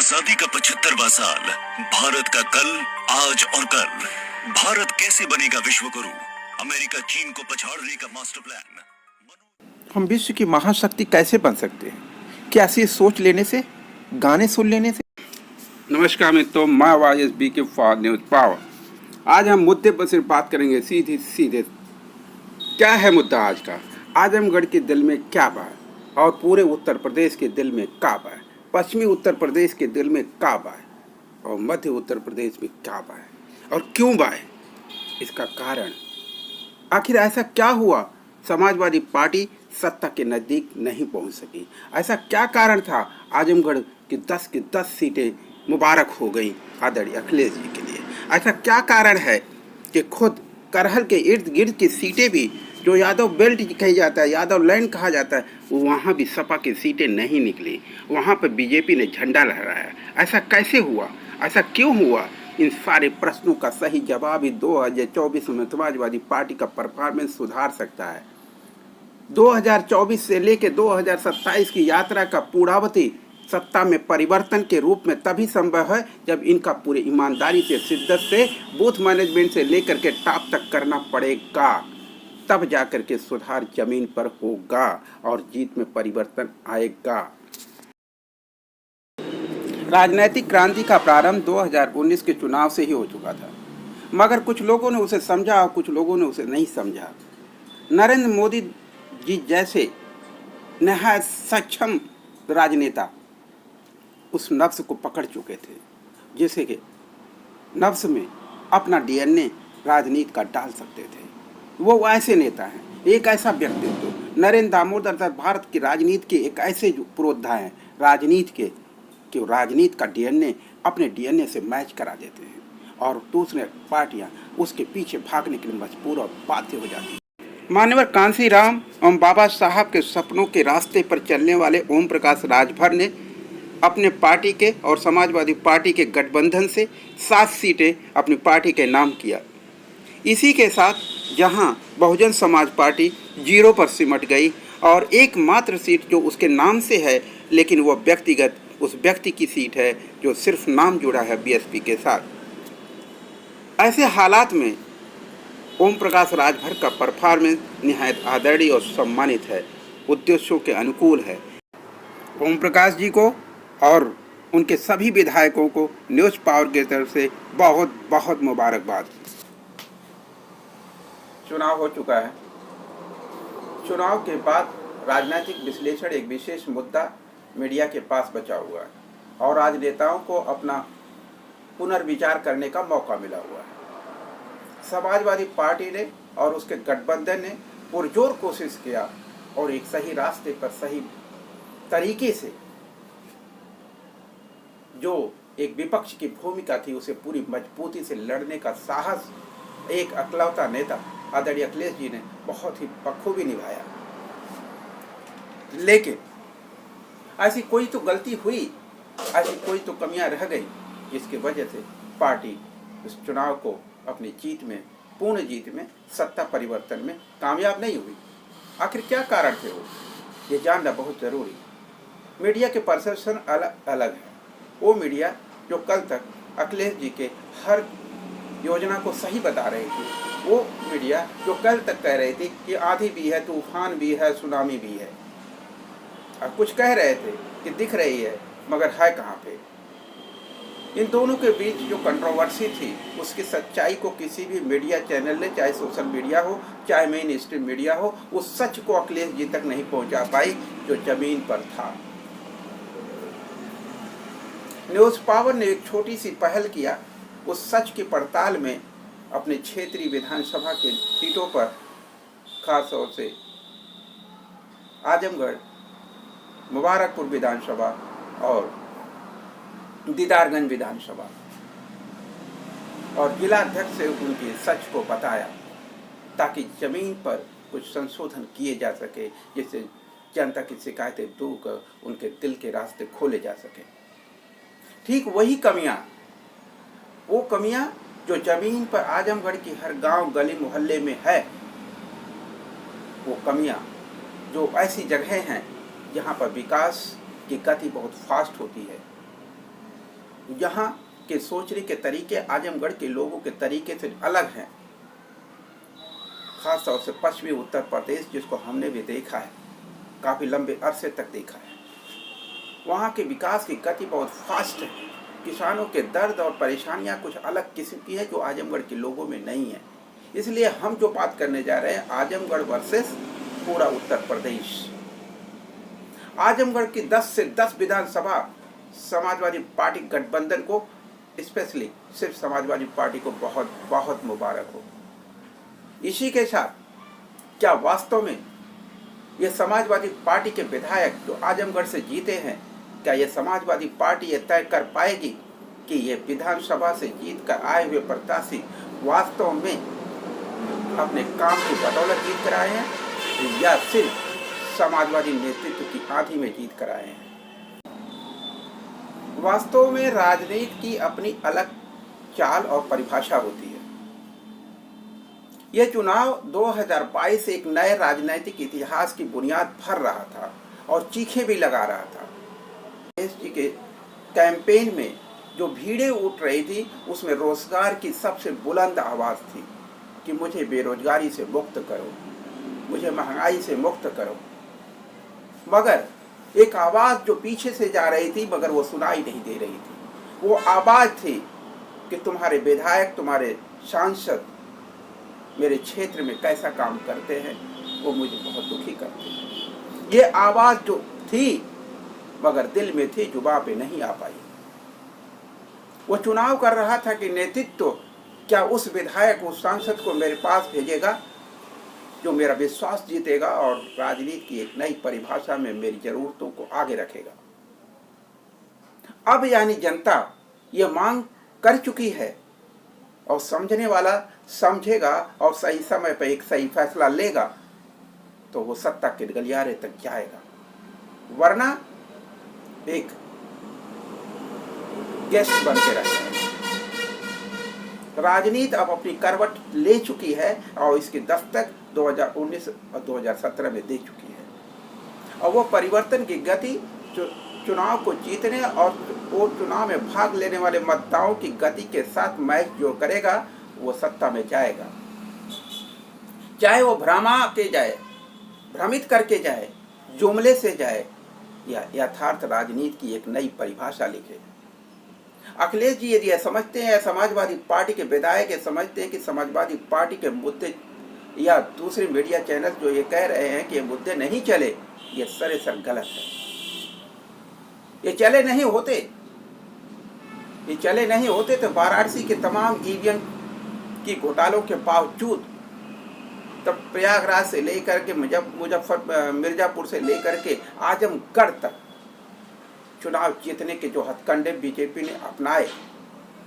आजादी का 75वां साल, भारत का कल, आज और कल। भारत कैसे बनेगा विश्व गुरु? अमेरिका चीन को पछाड़ने का मास्टर प्लान। हम विश्व की महाशक्ति कैसे बन सकते हैं? क्या सिर्फ सोच लेने से, गाने सुन लेने से? नमस्कार मित्रों, मैं वायस बी के फॉर न्यूज पावर। आज हम मुद्दे पर सिर्फ बात करेंगे सीधे सीधे। क्या है मुद्दा आज का? आजमगढ़ के दिल में क्या बा और पूरे उत्तर प्रदेश के दिल में क्या बा, पश्चिमी उत्तर प्रदेश के दिल में क्या बा और मध्य उत्तर प्रदेश में क्या बा और क्यों बा? इसका कारण आखिर ऐसा क्या हुआ? समाजवादी पार्टी सत्ता के नज़दीक नहीं पहुंच सकी। ऐसा क्या कारण था? आजमगढ़ की 10 की 10 सीटें मुबारक हो गई आदरणीय अखिलेश जी के लिए। ऐसा क्या कारण है कि खुद करहल के इर्द गिर्द की सीटें भी, जो यादव बेल्ट कही जाता है, यादव लैंड कहा जाता है, वहाँ भी सपा की सीटें नहीं निकली। वहाँ पर बीजेपी ने झंडा लहराया। ऐसा कैसे हुआ? ऐसा क्यों हुआ? इन सारे प्रश्नों का सही जवाब ही 2024 में समाजवादी पार्टी का परफॉर्मेंस सुधार सकता है। 2024 से लेकर 2027 की यात्रा का पूर्णावधि सत्ता में परिवर्तन के रूप में तभी संभव है जब इनका पूरी ईमानदारी से, शिद्दत से, बूथ मैनेजमेंट से लेकर के टॉप तक करना पड़ेगा। तब जाकर के सुधार जमीन पर होगा और जीत में परिवर्तन आएगा। राजनीतिक क्रांति का प्रारंभ 2019 के चुनाव से ही हो चुका था, मगर कुछ लोगों ने उसे समझा और कुछ लोगों ने उसे नहीं समझा। नरेंद्र मोदी जी जैसे नहायत सक्षम राजनेता उस नफ्स को पकड़ चुके थे, जैसे कि नफ्स में अपना डीएनए राजनीति का डाल सकते थे। वो ऐसे नेता हैं, एक ऐसा व्यक्तित्व नरेंद्र दामोदर दास भारत की राजनीति के एक ऐसे पुरोधा हैं राजनीति के, कि राजनीति का डीएनए अपने डीएनए से मैच करा देते हैं और दूसरे पार्टियां उसके पीछे भागने के लिए मजबूर और बाध्य हो जाती हैं। मान्यवर कांसी राम एवं बाबा साहब के सपनों के रास्ते पर चलने वाले ओम प्रकाश राजभर ने अपने पार्टी के और समाजवादी पार्टी के गठबंधन से 7 सीटें अपनी पार्टी के नाम किया। इसी के साथ जहां बहुजन समाज पार्टी 0 पर सिमट गई और एकमात्र सीट जो उसके नाम से है, लेकिन वह व्यक्तिगत उस व्यक्ति की सीट है जो सिर्फ नाम जुड़ा है बीएसपी के साथ। ऐसे हालात में ओम प्रकाश राजभर का परफॉर्मेंस निहायत आदरणीय और सम्मानित है, उद्देश्यों के अनुकूल है। ओम प्रकाश जी को और उनके सभी विधायकों को न्यूज़ पावर की तरफ से बहुत बहुत मुबारकबाद। चुनाव हो चुका है। चुनाव के बाद राजनीतिक विश्लेषण एक विशेष मुद्दा मीडिया के पास बचा हुआ है और आज नेताओं को अपना पुनर्विचार करने का मौका मिला हुआ है। समाजवादी पार्टी ने और उसके गठबंधन ने पुरजोर कोशिश किया और एक सही रास्ते पर सही तरीके से जो एक विपक्ष की भूमिका थी उसे पूरी मजबूती से लड़ने का साहस एक अकलौता नेता आदरणीय अखिलेश जी ने बहुत ही बखूबी निभाया। लेकिन ऐसी कोई तो गलती हुई, ऐसी कोई तो कमियां रह गई जिसकी वजह से पार्टी इस चुनाव को अपनी जीत में, पूर्ण जीत में, सत्ता परिवर्तन में कामयाब नहीं हुई। आखिर क्या कारण थे वो, ये जानना बहुत ज़रूरी। मीडिया के परसेप्शन अलग अलग है। वो मीडिया जो कल तक अखिलेश जी के हर योजना को सही बता रही थी, वो मीडिया जो कल तक कह रही थी कि आंधी भी है, तूफान भी है, सुनामी भी है, और कुछ कह रहे थे कि दिख रही है मगर है कहाँ पे। इन दोनों के बीच जो कंट्रोवर्सी थी उसकी सच्चाई को किसी भी मीडिया चैनल ने, चाहे सोशल मीडिया हो चाहे मेन स्ट्रीम मीडिया हो, उस सच को अखिलेश जी तक नहीं पहुंचा पाई जो जमीन पर था। न्यूज़ पावर ने एक छोटी सी पहल किया, उस सच की पड़ताल में अपने क्षेत्रीय विधानसभा के सीटों पर, खास तौर से आजमगढ़, मुबारकपुर विधानसभा और दीदारगंज विधानसभा, और जिला अध्यक्ष से उनके सच को बताया ताकि जमीन पर कुछ संशोधन किए जा सके, जिससे जनता की शिकायतें दूर कर उनके दिल के रास्ते खोले जा सके। ठीक वही कमियां, वो कमियां जो जमीन पर आजमगढ़ की हर गांव गली मोहल्ले में है, वो कमियां जो ऐसी जगह हैं जहां पर विकास की गति बहुत फास्ट होती है, यहाँ के सोचने के तरीके आजमगढ़ के लोगों के तरीके से अलग हैं। खास तौर से पश्चिमी उत्तर प्रदेश, जिसको हमने भी देखा है, काफ़ी लंबे अरसे तक देखा है। वहाँ के विकास की गति बहुत फास्ट है। किसानों के दर्द और परेशानियाँ कुछ अलग किस्म की है जो आजमगढ़ के लोगों में नहीं है। इसलिए हम जो बात करने जा रहे हैं, आजमगढ़ वर्सेस पूरा उत्तर प्रदेश। आजमगढ़ की 10 से 10 विधानसभा समाजवादी पार्टी गठबंधन को, स्पेशली सिर्फ समाजवादी पार्टी को बहुत बहुत मुबारक हो। इसी के साथ क्या वास्तव में ये समाजवादी पार्टी के विधायक जो आजमगढ़ से जीते हैं, क्या ये समाजवादी पार्टी ये तय कर पाएगी कि ये विधानसभा से जीत कर आए हुए प्रत्याशी वास्तव में अपने काम की बदौलत जीत कर आए हैं या सिर्फ समाजवादी नेतृत्व की आंधी में जीत कर आए हैं? वास्तव में राजनीति की अपनी अलग चाल और परिभाषा होती है। यह चुनाव 2022 एक नए राजनीतिक इतिहास की बुनियाद भर रहा था और चीखें भी लगा रहा था। देश जी के कैंपेन में जो भीड़ें उठ रही थी, उसमें रोजगार की सबसे बुलंद आवाज़ थी कि मुझे बेरोजगारी से मुक्त करो, मुझे महंगाई से मुक्त करो। मगर एक आवाज़ जो पीछे से जा रही थी, मगर वो सुनाई नहीं दे रही थी। वो आवाज़ थी कि तुम्हारे विधायक, तुम्हारे सांसद मेरे क्षेत्र में कैसा काम करते हैं, वो मुझे बहुत दुखी करते हैं। ये आवाज़ जो थी मगर दिल में थी, जुबान पे नहीं आ पाई। वो चुनाव कर रहा था कि नेतृत्व क्या उस विधायक, उस सांसद को मेरे पास भेजेगा जो मेरा विश्वास जीतेगा और राजनीति की एक नई परिभाषा में मेरी जरूरतों को आगे रखेगा। अब यानी जनता ये मांग कर चुकी है और समझने वाला समझेगा और सही समय पर एक सही फैसला लेगा तो वो सत्ता के गलियारे तक जाएगा, वरना एक गेस्ट बन के रहेगा। राजनीति अब अपनी करवट ले चुकी है और इसकी दस्तक 2019 और 2017 में दे चुकी है। और वो परिवर्तन की गति चुनाव को जीतने और वो चुनाव में भाग लेने वाले मतदाताओं की गति के साथ मैच जो करेगा वो सत्ता में जाएगा। चाहे वो भ्रमा के जाए, भ्रमित करके जाए, जुमले से जाए या यथार्थ राजनीति की एक नई परिभाषा लिखे। अखिलेश जी यदि समझते हैं, समाजवादी पार्टी के विधायक ये समझते हैं कि समाजवादी पार्टी के मुद्दे या दूसरे मीडिया चैनल जो ये कह रहे हैं कि ये मुद्दे नहीं चले, ये सरासर गलत है। ये चले नहीं होते, ये चले नहीं होते तो वाराणसी के तमाम ईवीएम की घोटालों के बावजूद तब प्रयागराज से लेकर के मिर्जापुर से लेकर के आजमगढ़ तक चुनाव जीतने के जो हथकंडे बीजेपी ने अपनाए,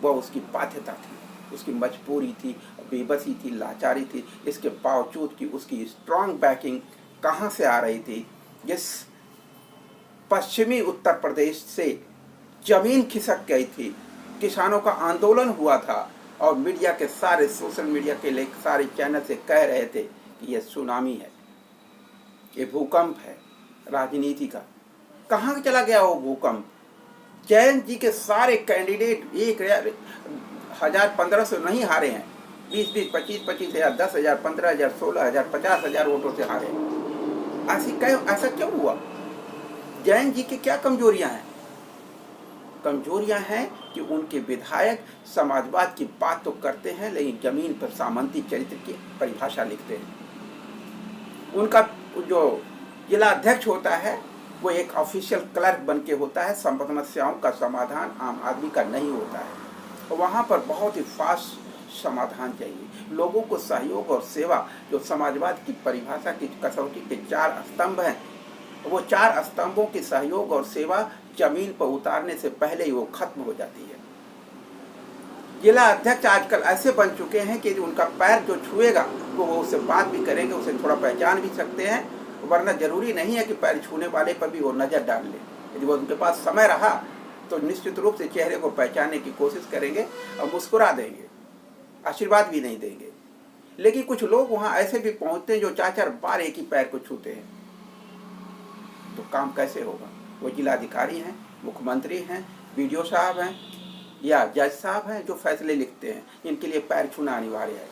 वह उसकी बाध्यता थी, उसकी मजबूरी थी, बेबसी थी, लाचारी थी। इसके बावजूद कि उसकी स्ट्रांग बैकिंग कहाँ से आ रही थी? जिस पश्चिमी उत्तर प्रदेश से जमीन खिसक गई थी, किसानों का आंदोलन हुआ था और मीडिया के सारे सोशल मीडिया के लिए सारे चैनल से कह रहे थे कि यह सुनामी है, ये भूकंप है राजनीति का। कहाँ चला गया वो भूकंप? जयंत जी के सारे कैंडिडेट 1,000-1,500 नहीं हारे हैं, 20-20, 25-25 हज़ार, 10,000, 15,000, 16,000, 50,000 वोटों से हारे। ऐसा क्यों हुआ? जयंत जी की क्या कमजोरियां हैं? कमजोरियां हैं कि उनके विधायक समाजवाद की बात तो करते हैं लेकिन जमीन पर सामंती चरित्र की परिभाषा लिखते हैं। उनका जो जिला अध्यक्ष होता है वो एक ऑफिशियल क्लर्क बन के होता है, समस्याओं का समाधान आम आदमी का नहीं होता है। वहाँ पर बहुत ही फास्ट समाधान चाहिए। लोगों को सहयोग और सेवा, जो समाजवाद की परिभाषा की कसौटी के 4 स्तंभ हैं, वो 4 स्तंभों की सहयोग और सेवा जमीन पर उतारने से पहले ही वो खत्म हो जाती है। जिला अध्यक्ष आजकल ऐसे बन चुके हैं कि उनका पैर जो छुएगा वो उससे बात भी करेंगे, उसे थोड़ा पहचान भी सकते हैं, वरना जरूरी नहीं है कि पैर छूने वाले पर भी वो नज़र डाल ले। यदि वो उनके पास समय रहा तो निश्चित रूप से चेहरे को पहचानने की कोशिश करेंगे और मुस्कुरा देंगे, आशीर्वाद भी नहीं देंगे। लेकिन कुछ लोग वहाँ ऐसे भी पहुँचते हैं जो 4-4 बार एक ही पैर को छूते हैं, तो काम कैसे होगा? वो जिलाधिकारी हैं, मुख्यमंत्री हैं, वीडियो साहब हैं, या जज साहब हैं जो फैसले लिखते हैं, इनके लिए पैर छूना अनिवार्य है?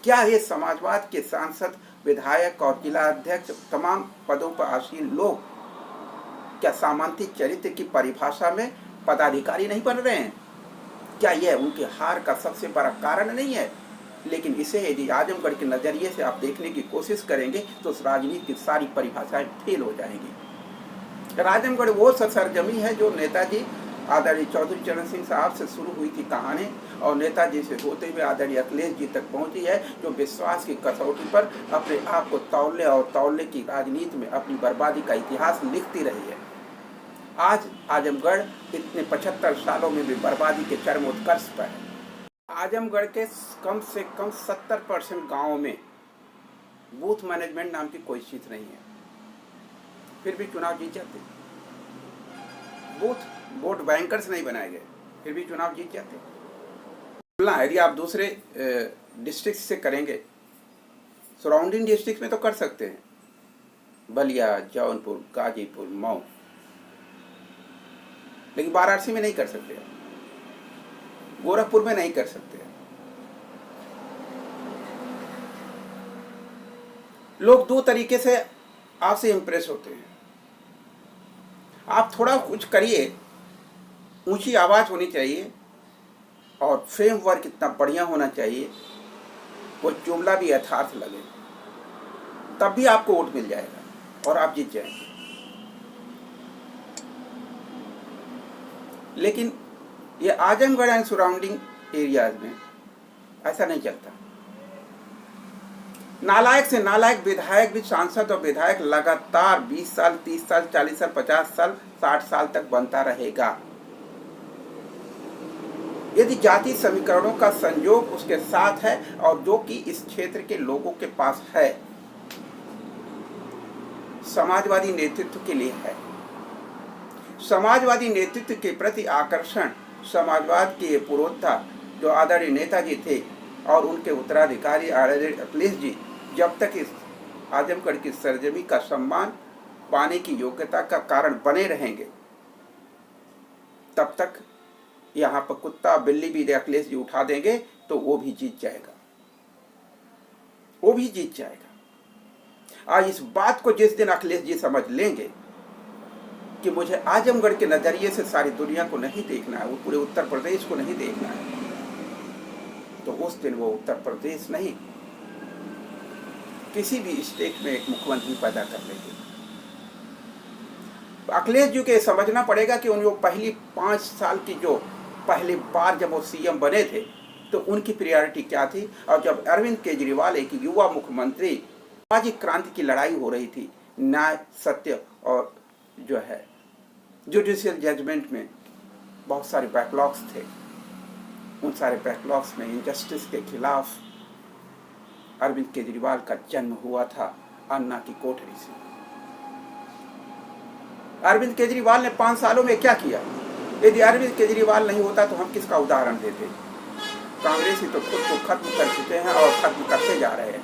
क्या ये समाजवाद के सांसद, विधायक और जिला अध्यक्ष, तमाम पदों पर आसीन लोग क्या सामान्य चरित्र की परिभाषा में पदाधिकारी नहीं बन रहे हैं? क्या यह उनके हार का सबसे बड़ा कारण नहीं है? लेकिन इसे यदि आजमगढ़ के नज़रिए से आप देखने की कोशिश करेंगे तो उस राजनीति की सारी परिभाषाएं फेल हो जाएंगी। आजमगढ़ वो सरजमी है जो नेताजी आदरणीय चौधरी चरण सिंह साहब से शुरू हुई थी कहानी और नेताजी से होते हुए आदरणीय अखिलेश जी तक पहुंची है, जो विश्वास की कसौटी पर अपने आप को तौलने और तौलने की राजनीति में अपनी बर्बादी का इतिहास लिखती रही है। आज आजमगढ़ इतने 75 सालों में भी बर्बादी के चरमोत्कर्ष पर है। आजमगढ़ के कम से कम 70% गाँवों में बूथ मैनेजमेंट नाम की कोई चीज नहीं है, फिर भी चुनाव जीत जाते। बूथ वोट बैंकर्स नहीं बनाए गए, फिर भी चुनाव जीत जाते। तुलना यदि आप दूसरे डिस्ट्रिक्ट से करेंगे, सराउंडिंग डिस्ट्रिक्ट में तो कर सकते हैं, बलिया, जौनपुर, गाजीपुर, मऊ, लेकिन वाराणसी में नहीं कर सकते, गोरखपुर में नहीं कर सकते। लोग दो तरीके से आपसे इंप्रेस होते हैं। आप थोड़ा कुछ करिए, ऊंची आवाज होनी चाहिए और फ्रेमवर्क इतना बढ़िया होना चाहिए, वो जुमला भी यथार्थ लगे, तब भी आपको वोट मिल जाएगा और आप जीत जाएंगे। लेकिन ये आजमगढ़ एंड सराउंडिंग एरियाज में ऐसा नहीं चलता। नालायक से नालायक विधायक भी, सांसद और विधायक लगातार 20 साल, 30 साल, 40 साल, 50 साल, 60 साल तक बनता रहेगा। यदि जाति समीकरणों का संयोग उसके साथ है और जो कि इस क्षेत्र के लोगों के पास है, समाजवादी नेतृत्व के लिए है। समाजवादी नेतृत्व के प्रति आकर्षण समाजवाद के पुरोधा जो आदरणीय नेताजी थे और उनके उत्तराधिकारी आदरणीय अखिलेश जी जब तक इस आजमगढ़ की सरजमी का सम्मान पाने की योग्यता का कारण बने रहेंगे, तब तक यहाँ पर कुत्ता बिल्ली भी अखिलेश जी उठा देंगे तो वो भी जीत जाएगा, वो भी जीत जाएगा। आज इस बात को जिस दिन अखिलेश जी समझ लेंगे कि मुझे आजमगढ़ के नजरिए से सारी दुनिया को नहीं देखना है, वो पूरे उत्तर प्रदेश को नहीं देखना है, तो उस दिन वो उत्तर प्रदेश नहीं किसी भी स्टेट में एक मुख्यमंत्री पैदा कर लेंगे। अखिलेश जी के समझना पड़ेगा कि उन पहली 5 साल की जो पहली बार जब वो सीएम बने थे तो उनकी प्रायोरिटी क्या थी, और जब अरविंद केजरीवाल एक युवा मुख्यमंत्री, सामाजिक क्रांति की लड़ाई हो रही थी, न्याय, सत्य और जो है जुडिशियल जजमेंट में बहुत सारे बैकलॉग्स थे, उन सारे बैकलॉग्स में इनजस्टिस के खिलाफ अरविंद केजरीवाल का जन्म हुआ था अन्ना की कोठरी से। अरविंद केजरीवाल ने 5 सालों में क्या किया? यदि अरविंद केजरीवाल नहीं होता तो हम किसका उदाहरण देते? कांग्रेसी तो खुद को खत्म कर चुके हैं और खत्म करते जा रहे हैं।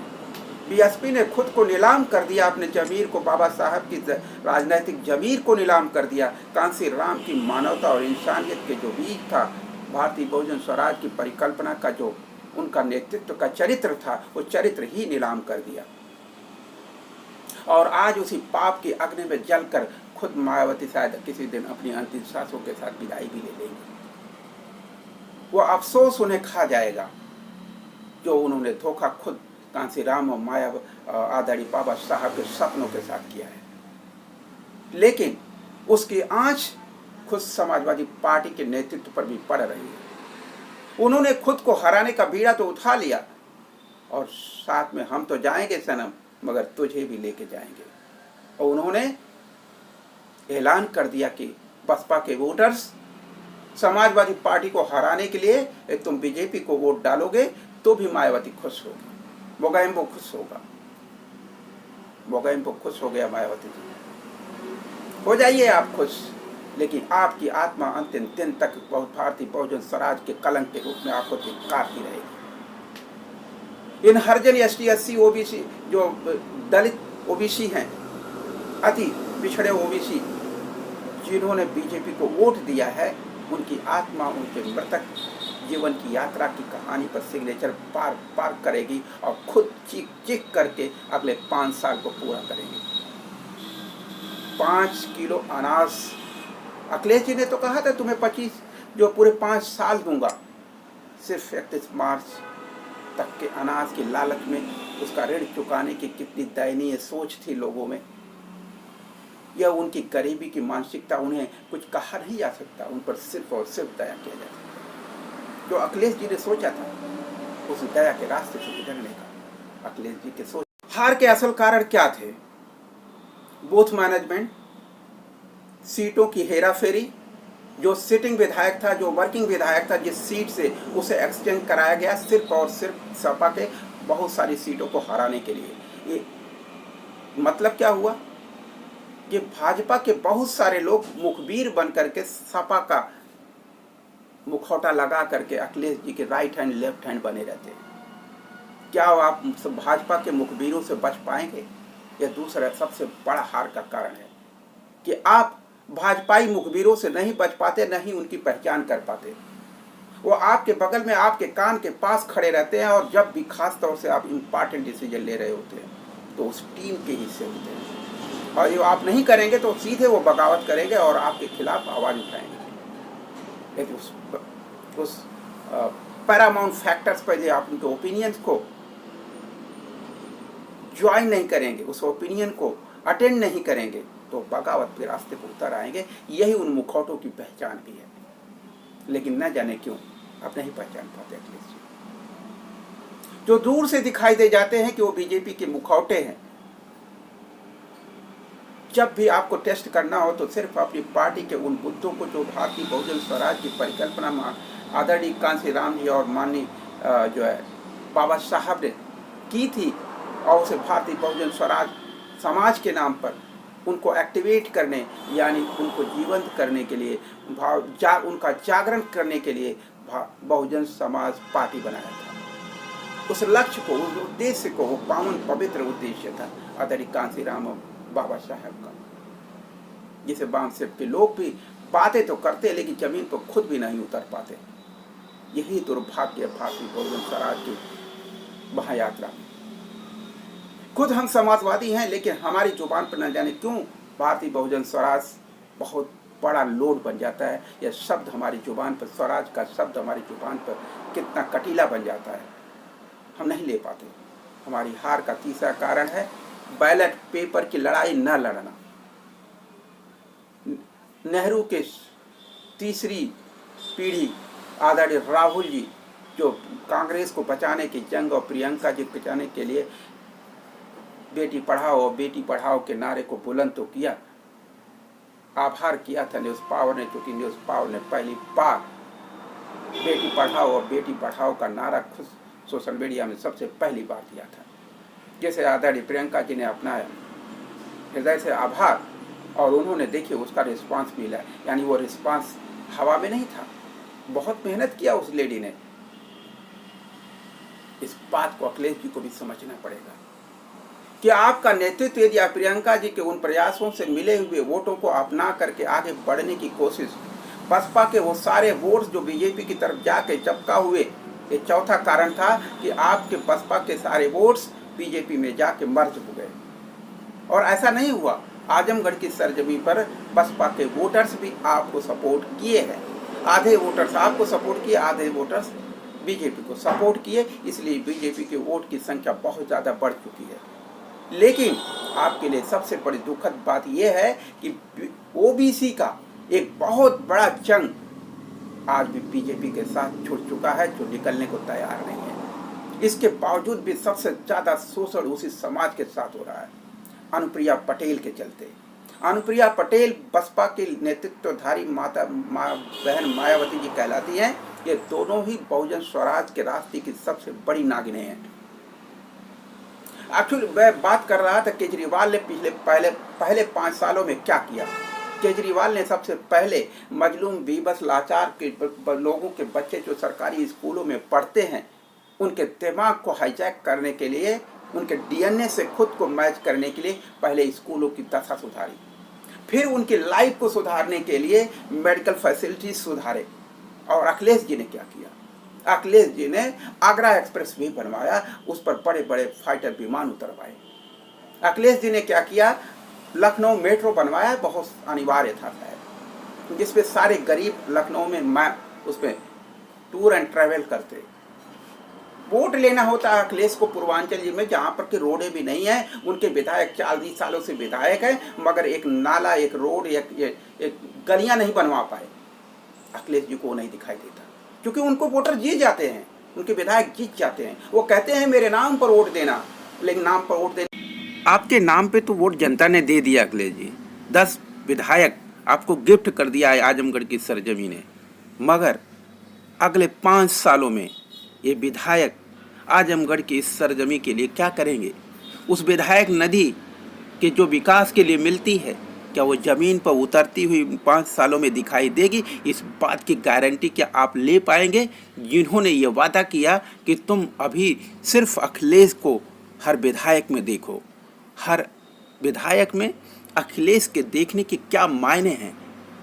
बीएसपी ने खुद को नीलाम कर दिया, अपने जमीर को, बाबा साहब की राजनीतिक जमीर को नीलाम कर दिया। कांसी राम की मानवता और इंसानियत के जो बीज था, भारतीय बहुजन स्वराज की परिकल्पना का जो उनका नेतृत्व का चरित्र था, वो चरित्र ही नीलाम कर दिया। और आज उसी पाप की अग्नि में जलकर खुद मायावती शायद किसी दिन अपनी अंतिम सांसों के साथ विदाई भी ले लेंगे। वो अफसोस उन्हें खा जाएगा जो उन्होंने धोखा खुद कांसीराम और माया आदरणीय बाबा साहब के सपनों के साथ किया है। लेकिन उसकी आंच खुद समाजवादी पार्टी के नेतृत्व पर भी पड़ रही है। उन्होंने खुद को हराने का बीड़ा तो उठा लिया और साथ में हम तो जाएंगे सनम, मगर तुझे भी लेके जाएंगे। और उन्होंने ऐलान कर दिया कि बसपा के वोटर्स समाजवादी पार्टी को हराने के लिए तुम बीजेपी को वोट डालोगे तो भी मायावती खुश होगी, मोगैम्बो खुश होगा। मोगैम्बो खुश हो गया मायावती जी। हो जाइए आप खुश, लेकिन आपकी आत्मा अंतिम दिन तक बहुत भारतीय बहुजन स्वराज के कलंक के रूप में आपको धिक्कारती रहेगी। इन हरिजन ST SC OBC जो दलित OBC हैं, अति पिछड़े OBC जिन्होंने बीजेपी को वोट दिया है, उनकी आत्मा उनके मृतक जीवन की यात्रा की कहानी पर सिग्नेचर पार पार करेगी और खुद चीख चीख करके अगले 5 साल को पूरा करेंगे। 5 किलो अनाज, अखिलेश जी ने तो कहा था तुम्हें 25 जो पूरे 5 साल दूंगा। सिर्फ 31 मार्च तक के अनाज की लालच में उसका ऋण चुकाने की कितनी दयनीय सोच थी लोगों में। यह उनकी गरीबी की मानसिकता, उन्हें कुछ कहा नहीं जा सकता, उन पर सिर्फ और सिर्फ दया किया जा सकता। जो अखिलेश जी ने सोचा था उस दया के रास्ते से गुजरने का अखिलेश जी के सोच। हार के असल कारण क्या थे? बूथ मैनेजमेंट, सीटों की हेराफेरी। जो सिटिंग विधायक था, जो वर्किंग विधायक था, जिस सीट से उसे एक्सचेंज कराया गया सिर्फ और सिर्फ सपा के बहुत सारी सीटों को हराने के लिए। ये मतलब क्या हुआ कि भाजपा के बहुत सारे लोग मुखबिर बन करके सपा का मुखौटा लगा करके अखिलेश जी के राइट हैंड लेफ्ट हैंड बने रहते हैं। क्या आप भाजपा के मुखबिरों से बच पाएंगे? यह दूसरा सबसे बड़ा हार का कारण है कि आप भाजपाई मुखबिरों से नहीं बच पाते, नहीं उनकी पहचान कर पाते। वो आपके बगल में, आपके कान के पास खड़े रहते हैं और जब भी खास तौर से आप इम्पॉर्टेंट डिसीजन ले रहे होते हैं तो उस टीम के हिस्से होते हैं, और जो आप नहीं करेंगे तो सीधे वो बगावत करेंगे और आपके खिलाफ आवाज़ उठाएंगे। लेकिन उस पैरामाउंट फैक्टर्स पर जो आप उनके ओपिनियंस को ज्वाइन नहीं करेंगे, उस ओपिनियन को अटेंड नहीं करेंगे तो बगावत के रास्ते पर उतर आएंगे। यही उन मुखौटों की पहचान भी है। लेकिन न जाने क्यों आप नहीं पहचान पाते अखिलेश जी। जो दूर से दिखाई दे जाते हैं कि वो बीजेपी के मुखौटे हैं, जब भी आपको टेस्ट करना हो तो सिर्फ अपनी पार्टी के उन मुद्दों को जो भारतीय बहुजन स्वराज की परिकल्पना में आदरणीय कांशीराम जी और माननीय जो है बाबा साहब ने की थी, और उसे भारतीय बहुजन स्वराज समाज के नाम पर उनको एक्टिवेट करने, यानी उनको जीवंत करने के लिए, उनका जागरण करने के लिए बहुजन समाज पार्टी बनाया था। उस लक्ष्य को, उस उद्देश्य को, वो पावन पवित्र उद्देश्य था आदरणीय कांशीराम बाबा साहब का, जिसे वाम सेब के लोग भी बातें तो करते लेकिन जमीन पर खुद भी नहीं उतर पाते। यही दुर्भाग्य भारतीय बहुजन स्वराज की महायात्रा में। खुद हम समाजवादी हैं, लेकिन हमारी जुबान पर न जाने क्यों भारतीय बहुजन स्वराज बहुत बड़ा लोड बन जाता है। यह शब्द हमारी जुबान पर, स्वराज का शब्द हमारी जुबान पर कितना कटीला बन जाता है, हम नहीं ले पाते। हमारी हार का तीसरा कारण है बैलेट पेपर की लड़ाई न लड़ना। नेहरू के तीसरी पीढ़ी आदरणीय राहुल जी, जो कांग्रेस को बचाने की जंग और प्रियंका जी को बचाने के लिए बेटी पढ़ाओ और बेटी पढ़ाओ के नारे को बुलंद तो किया, आभार किया था न्यूज़ पावर ने, क्योंकि न्यूज़ पावर ने पहली बार बेटी पढ़ाओ और बेटी पढ़ाओ का नारा खुद सोशल मीडिया में सबसे पहली बार दिया था, जैसे आदरणीय प्रियंका जी ने अपनाया। हृदय से आभार। और उन्होंने देखिए उसका रिस्पांस मिला, यानी वो रिस्पांस हवा में नहीं था, बहुत मेहनत किया उस लेडी ने। इस बात को अखिलेश जी को भी समझना पड़ेगा कि आपका नेतृत्व यदि प्रियंका जी के उन प्रयासों से मिले हुए वोटों को अपना करके आगे बढ़ने की कोशिश, बसपा के वो सारे वोट्स जो बीजेपी की तरफ जाके चपका हुए, ये चौथा कारण था कि आपके बसपा के सारे वोट्स बीजेपी में जाके मर्ज हो गए। और ऐसा नहीं हुआ, आजमगढ़ की सरजमी पर बसपा के वोटर्स भी आपको सपोर्ट किए हैं। आधे वोटर्स आपको सपोर्ट किए, आधे वोटर्स बीजेपी को सपोर्ट किए, इसलिए बीजेपी के वोट की संख्या बहुत ज़्यादा बढ़ चुकी है। लेकिन आपके लिए सबसे बड़ी दुखद बात यह है कि ओबीसी का एक बहुत बड़ा जंग आज भी बीजेपी के साथ छुड़ चुका है, जो निकलने को तैयार नहीं है। इसके बावजूद भी सबसे ज़्यादा शोषण उसी समाज के साथ हो रहा है, अनुप्रिया पटेल के चलते। अनुप्रिया पटेल बसपा के नेतृत्वधारी बहन मायावती जी कहलाती हैं। ये दोनों ही बहुजन स्वराज के रास्ते की सबसे बड़ी नागिनें हैं। एक्चुअली मैं बात कर रहा था केजरीवाल ने पहले 5 सालों में क्या किया। केजरीवाल ने सबसे पहले मजलूम, बेबस, लाचार के लोगों के बच्चे जो सरकारी स्कूलों में पढ़ते हैं, उनके दिमाग को हाईजैक करने के लिए, उनके डीएनए से खुद को मैच करने के लिए पहले स्कूलों की दशा सुधारी। फिर उनकी लाइफ को सुधारने के लिए मेडिकल फैसिलिटीज सुधारे। और अखिलेश जी ने क्या किया? अखिलेश जी ने आगरा एक्सप्रेस वे बनवाया, उस पर बड़े बड़े फाइटर विमान उतरवाए। अखिलेश जी ने क्या किया? लखनऊ मेट्रो बनवाया, बहुत अनिवार्य था शायद, जिसपे सारे गरीब लखनऊ में उसमें टूर एंड ट्रैवल करते। वोट लेना होता है अखिलेश को पूर्वांचल जी में, जहाँ पर के रोडें भी नहीं है। उनके विधायक 40 सालों से विधायक है, मगर एक नाला, एक रोड, एक गलियां नहीं बनवा पाए। अखिलेश जी को नहीं दिखाई देता, क्योंकि उनको वोटर जीत जाते हैं, उनके विधायक जीत जाते हैं। वो कहते हैं मेरे नाम पर वोट देना, लेकिन नाम पर वोट देना, आपके नाम पे तो वोट जनता ने दे दिया। अखिलेश जी 10 विधायक आपको गिफ्ट कर दिया है आजमगढ़ की सरजमी ने, मगर अगले 5 सालों में ये विधायक आजमगढ़ की इस सरजमी के लिए क्या करेंगे? उस विधायक नदी के जो विकास के लिए मिलती है, क्या वो ज़मीन पर उतरती हुई 5 सालों में दिखाई देगी? इस बात की गारंटी क्या आप ले पाएंगे? जिन्होंने ये वादा किया कि तुम अभी सिर्फ अखिलेश को हर विधायक में देखो, हर विधायक में अखिलेश के देखने के क्या मायने हैं?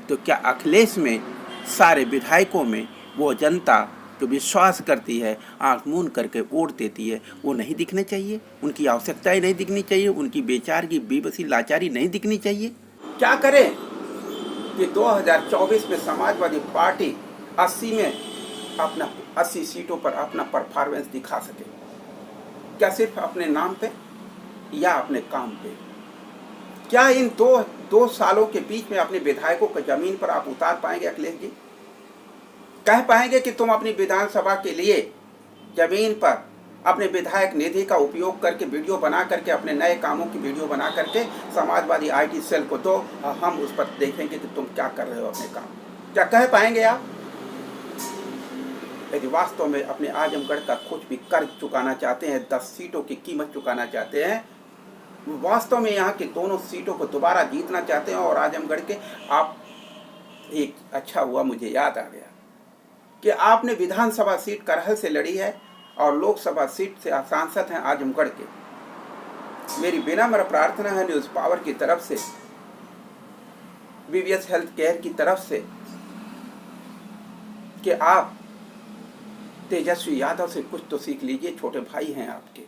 तो क्या अखिलेश में, सारे विधायकों में वो जनता जो विश्वास करती है, आँख मूंद करके वोट देती है, वो नहीं दिखने चाहिए? उनकी आवश्यकताएं नहीं दिखनी चाहिए? उनकी बेचार की बेबसी लाचारी नहीं दिखनी चाहिए? क्या करें कि 2024 में समाजवादी पार्टी 80 सीटों पर अपना परफॉर्मेंस दिखा सके? क्या सिर्फ अपने नाम पे या अपने काम पे? क्या इन दो सालों के बीच में अपने विधायकों को जमीन पर आप उतार पाएंगे? अखिलेश जी कह पाएंगे कि तुम अपनी विधानसभा के लिए जमीन पर अपने विधायक निधि का उपयोग करके वीडियो बना करके, अपने नए कामों की वीडियो बना करके समाजवादी IT सेल को दो, हम उस पर देखेंगे कि तुम क्या कर रहे हो अपने काम? क्या कह पाएंगे आप? यदि वास्तव में अपने आजमगढ़ का कुछ भी कर्ज चुकाना चाहते हैं, 10 सीटों की कीमत चुकाना चाहते हैं, वास्तव में यहाँ की दोनों सीटों को दोबारा जीतना चाहते हैं, और आजमगढ़ के आप, एक अच्छा हुआ मुझे याद आ गया कि आपने विधानसभा सीट करहल से लड़ी है और लोकसभा सीट से सांसद हैं आजमगढ़ के। मेरी विनम्र प्रार्थना है न्यूज़ पावर की तरफ से, BVS हेल्थ केयर की तरफ से, कि आप तेजस्वी यादव से कुछ तो सीख लीजिए। छोटे भाई हैं आपके।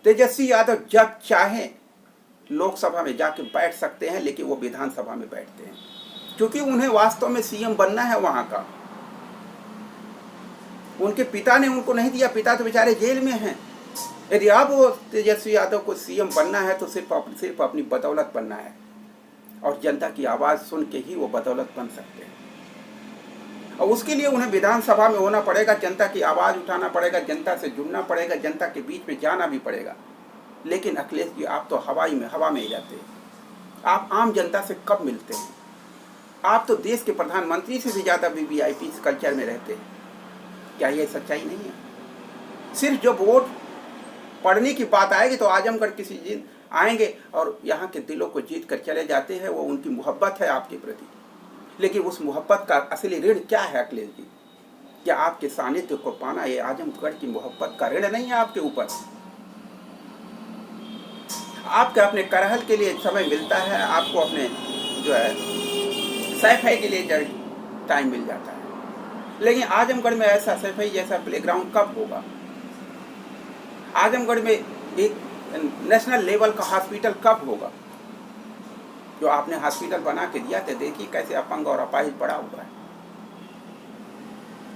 तेजस्वी यादव जब चाहें लोकसभा में जाके बैठ सकते हैं, लेकिन वो विधानसभा में बैठते हैं क्योंकि उन्हें वास्तव में CM बनना है वहां का। उनके पिता ने उनको नहीं दिया, पिता तो बेचारे जेल में हैं। यदि अब वो तेजस्वी यादव को CM बनना है तो सिर्फ अपनी बदौलत बनना है, और जनता की आवाज़ सुन के ही वो बदौलत बन सकते हैं। और उसके लिए उन्हें विधानसभा में होना पड़ेगा, जनता की आवाज़ उठाना पड़ेगा, जनता से जुड़ना पड़ेगा, जनता के बीच में जाना भी पड़ेगा। लेकिन अखिलेश जी आप तो हवा में ही जाते हैं। आप आम जनता से कब मिलते हैं? आप तो देश के प्रधानमंत्री से भी ज़्यादा VVIP कल्चर में रहते हैं। क्या ये सच्चाई नहीं है? सिर्फ जब वोट पढ़ने की बात आएगी तो आजमगढ़ किसी दिन आएंगे और यहाँ के दिलों को जीत कर चले जाते हैं। वो उनकी मोहब्बत है आपके प्रति, लेकिन उस मोहब्बत का असली ऋण क्या है अखिलेश जी? क्या आपके सानिध्य को पाना ये आजमगढ़ की मोहब्बत का ऋण नहीं है आपके ऊपर? आपके अपने करहल के लिए समय मिलता है, आपको अपने जो है सैफई के लिए टाइम मिल जाता है, लेकिन आजमगढ़ में ऐसा सैफई जैसा प्लेग्राउंड कब होगा? आजमगढ़ में एक नेशनल लेवल का हॉस्पिटल कब होगा? जो आपने हॉस्पिटल बना के दिया था, देखिए कैसे अपंग और अपाहिज पड़ा हुआ है।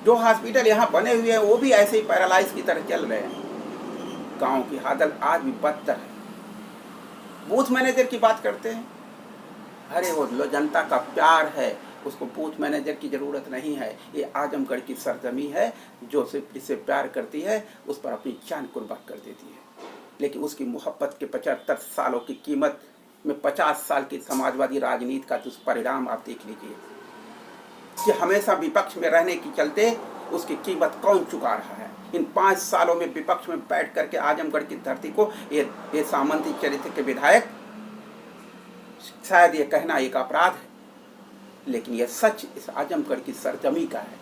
जो हॉस्पिटल यहाँ बने हुए हैं वो भी ऐसे ही पैरालाइज की तरह चल रहे हैं। गांव की हालत आज भी बदतर है। बूथ मैनेजर की बात करते हैं, अरे वो जनता का प्यार है, उसको बूथ मैनेजर की ज़रूरत नहीं है। ये आजमगढ़ की सरजमी है जो सिर्फ इससे प्यार करती है, उस पर अपनी जान कुर्बान कर देती है। लेकिन उसकी मोहब्बत के 75 सालों की कीमत में 50 साल की समाजवादी राजनीति का दुष्परिणाम आप देख लीजिए कि हमेशा विपक्ष में रहने के चलते उसकी कीमत कौन चुका रहा है। इन 5 सालों में विपक्ष में बैठ करके आजमगढ़ की धरती को ये सामंती चरित्र के विधायक, शायद ये कहना एक अपराध है, लेकिन यह सच इस आजमगढ़ की सरजमी का है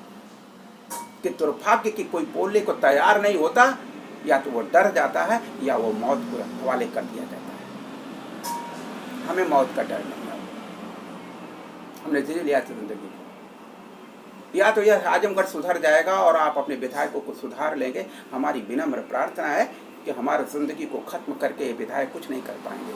कि दुर्भाग्य की कोई बोलने को तैयार नहीं होता, या तो वो डर जाता है या वो मौत को हवाले कर दिया जाता है। हमें मौत का डर नहीं है। हमने जी लिया था जिंदगी को। या तो यह आजमगढ़ सुधर जाएगा और आप अपने विधायकों को सुधार लेंगे। हमारी विनम्र प्रार्थना है कि हमारी जिंदगी को खत्म करके ये विधायक कुछ नहीं कर पाएंगे।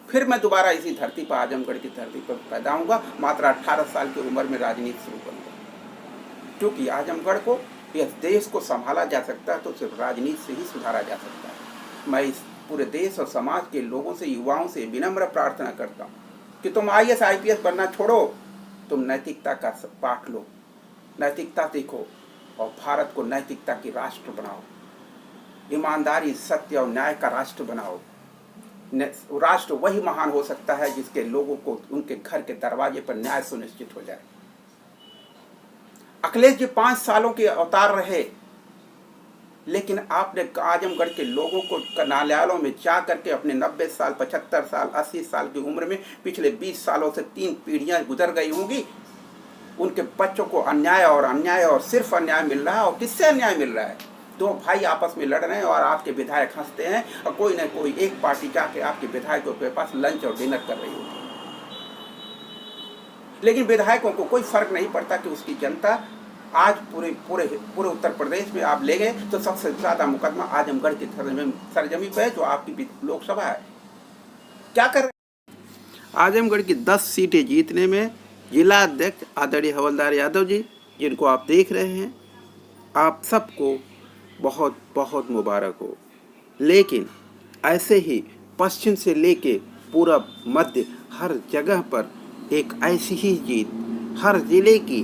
फिर मैं दोबारा इसी धरती पर, आजमगढ़ की धरती पर पैदा होऊंगा, मात्र 18 साल की उम्र में राजनीति शुरू करूंगा। क्योंकि आजमगढ़ को, इस देश को संभाला जा सकता है तो सिर्फ राजनीति से ही सुधारा जा सकता है। मैं इस पूरे देश और समाज के लोगों से, युवाओं से विनम्र प्रार्थना करता हूँ कि तुम IAS IPS बनना छोड़ो, तुम नैतिकता का पाठ लो, नैतिकता सीखो और भारत को नैतिकता की राष्ट्र बनाओ, ईमानदारी, सत्य और न्याय का राष्ट्र बनाओ। राष्ट्र वही महान हो सकता है जिसके लोगों को उनके घर के दरवाजे पर न्याय सुनिश्चित हो जाए। अखिलेश जी 5 सालों के अवतार रहे, लेकिन आपने आजमगढ़ के लोगों को न्यायालयों में जा करके अपने 90 साल, 75 साल, 80 साल की उम्र में पिछले 20 सालों से 3 पीढ़ियां गुजर गई होंगी, उनके बच्चों को अन्याय और सिर्फ अन्याय मिल रहा है। और किससे अन्याय मिल रहा है? 2 भाई आपस में लड़ रहे हैं और आपके विधायक हंसते हैं और कोई न कोई एक पार्टी जाके आपके विधायकों के पास लंच और डिनर कर रही होती है। लेकिन विधायकों को कोई फर्क नहीं पड़ता कि उसकी जनता आज पूरे उत्तर प्रदेश में आप ले गए तो सबसे ज्यादा मुकदमा आजमगढ़ की सरजमी पे है, जो आपकी लोकसभा है। क्या कर रहे हैं? आजमगढ़ की 10 सीटें जीतने में जिला अध्यक्ष आदरणीय हवलदार यादव जी, जिनको आप देख रहे हैं, आप सबको बहुत बहुत मुबारक हो। लेकिन ऐसे ही पश्चिम से लेके पूरब, मध्य, हर जगह पर एक ऐसी ही जीत, हर जिले की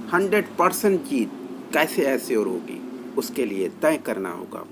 100% जीत कैसे ऐसे और होगी, उसके लिए तय करना होगा।